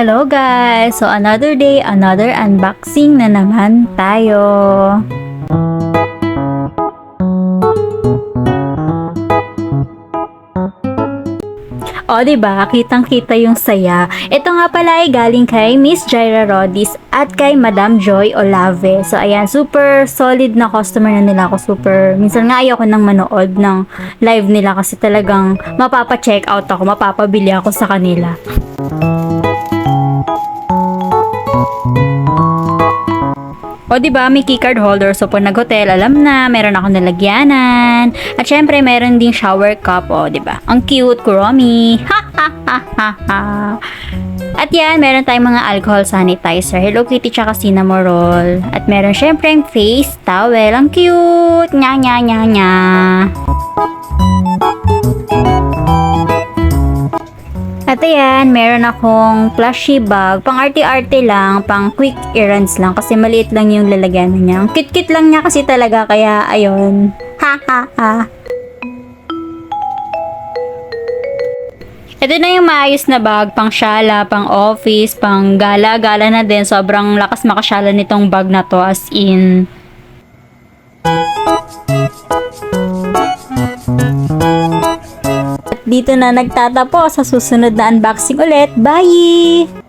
Hello guys! So another day, another unboxing na naman tayo. O, diba? Kitang-kita yung saya. Ito nga pala ay galing kay Miss Jaira Rodis at kay Madam Joy Olave. So, ayan, super solid na customer na nila ako. Super, minsan nga ayoko nang manood ng live nila kasi talagang mapapa-check out ako, mapapabili ako sa kanila. O, diba, may keycard holder. So, pag nag-hotel, alam na, meron ako nalagyanan. At syempre, meron ding shower cup. O, diba? Ang cute, Kuromi. Ha, ha, ha, ha, ha. At yan, meron tayong mga alcohol sanitizer. Hello Kitty tsaka cinnamon roll. At meron syempre yung face towel. Ang cute. Nya, nya, nya, nya. At ayan, meron akong plushy bag, pang arte-arte lang, pang quick errands lang kasi maliit lang yung lalagyan niya. Ang cute-cute lang niya kasi talaga kaya ayun. Ha ha ha. Ito na yung maayos na bag, pang syala, pang office, pang gala-gala na din. Sobrang lakas makasyala nitong bag na to as in. Dito na nagtatapos, sa susunod na unboxing ulit. Bye!